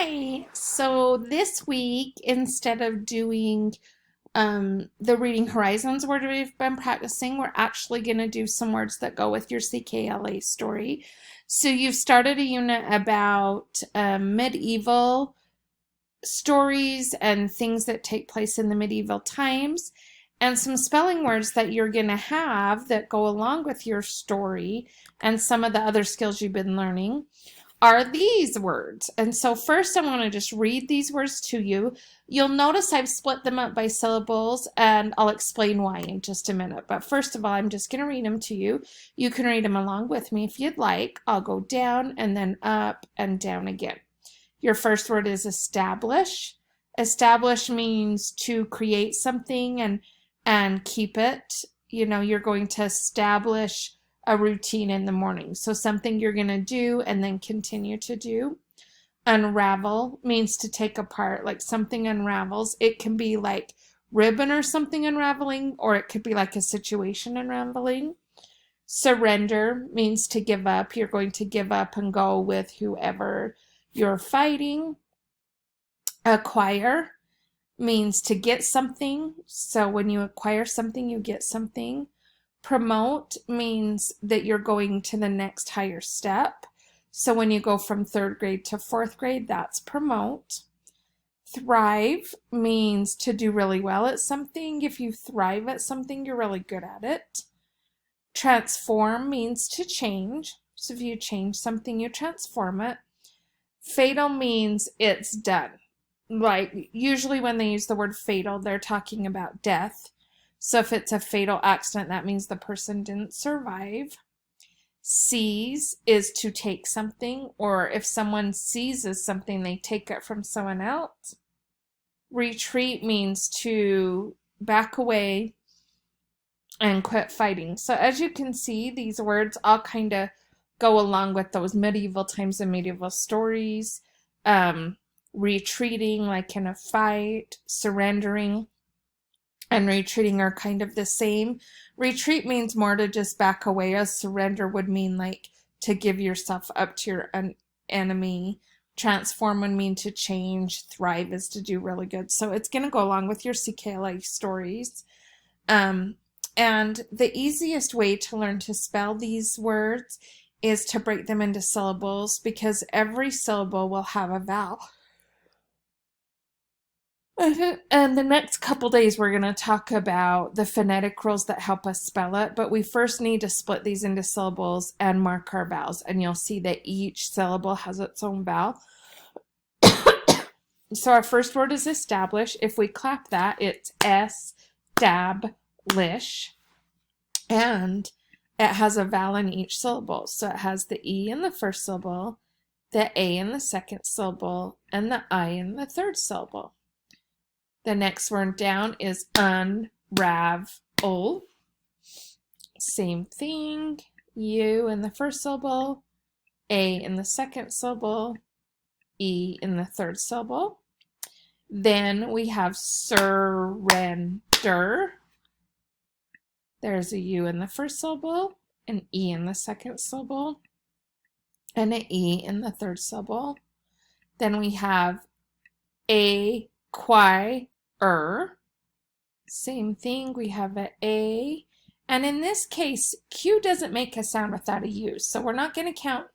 Hi. So this week, instead of doing the Reading Horizons word we've been practicing, we're actually going to do some words that go with your CKLA story. So you've started a unit about medieval stories and things that take place in the medieval times, and some spelling words that you're going to have that go along with your story and some of the other skills you've been learning are these words. And so first I want to just read these words to you. You'll notice I've split them up by syllables, and I'll explain why in just a minute. But first of all, I'm just going to read them to you. You can read them along with me if you'd like. I'll go down and then up and down again. Your first word is establish. Establish means to create something and keep it. You know, you're going to establish a routine in the morning. So something you're going to do and then continue to do. Unravel means to take apart, like something unravels. It can be like ribbon or something unraveling, or it could be like a situation unraveling. Surrender means to give up. You're going to give up and go with whoever you're fighting. Acquire means to get something. So when you acquire something, you get something. Promote means that you're going to the next higher step. So when you go from third grade to fourth grade, that's promote. Thrive means to do really well at something. If you thrive at something, you're really good at it. Transform means to change. So if you change something, you transform it. Fatal means it's done. Like usually when they use the word fatal, they're talking about death. So if it's a fatal accident, that means the person didn't survive. Seize is to take something, or if someone seizes something, they take it from someone else. Retreat means to back away and quit fighting. So as you can see, these words all kind of go along with those medieval times and medieval stories. Retreating, like in a fight. Surrendering and retreating are kind of the same. Retreat means more to just back away, as surrender would mean like to give yourself up to your enemy. Transform would mean to change. Thrive is to do really good. So it's going to go along with your CKLA stories. And the easiest way to learn to spell these words is to break them into syllables, because every syllable will have a vowel. And the next couple days we're going to talk about the phonetic rules that help us spell it, but we first need to split these into syllables and mark our vowels, and you'll see that each syllable has its own vowel. So our first word is establish. If we clap that, it's S-tab-lish, and it has a vowel in each syllable. So it has the E in the first syllable, the A in the second syllable, and the I in the third syllable. The next word down is unravel. Same thing. U in the first syllable, A in the second syllable, E in the third syllable. Then we have surrender. There's a U in the first syllable, an E in the second syllable, and an E in the third syllable. Then we have acquire. Same thing, we have an A, and in this case, Q doesn't make a sound without a U, so we're not going to count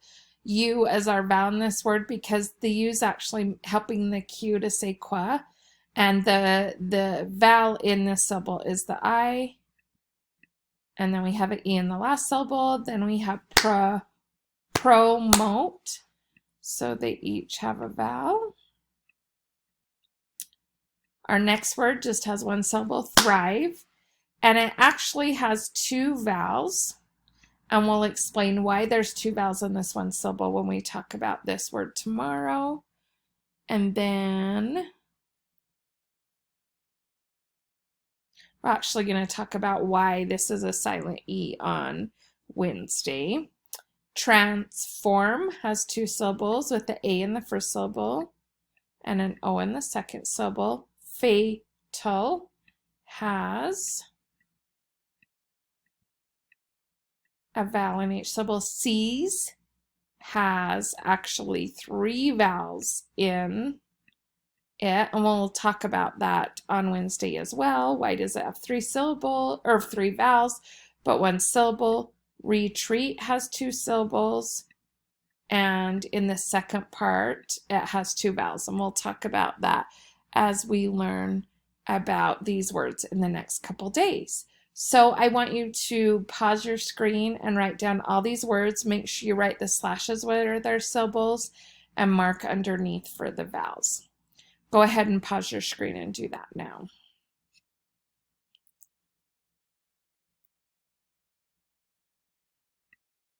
U as our vowel in this word, because the U is actually helping the Q to say qua, and the vowel in this syllable is the I, and then we have an E in the last syllable. Then we have promote, so they each have a vowel. Our next word just has one syllable, thrive, and it actually has two vowels, and we'll explain why there's two vowels in this one syllable when we talk about this word tomorrow. And then we're actually going to talk about why this is a silent E on Wednesday. Transform has two syllables with the A in the first syllable and an O in the second syllable. Fatal has a vowel in each syllable. Seize has actually 3 vowels in it, and we'll talk about that on Wednesday as well. Why does it have 3 syllable or 3 vowels but 1 syllable? Retreat has 2 syllables, and in the second part it has 2 vowels, and we'll talk about that as we learn about these words in the next couple days. So I want you to pause your screen and write down all these words. Make sure you write the slashes where they're syllables and mark underneath for the vowels. Go ahead and pause your screen and do that now.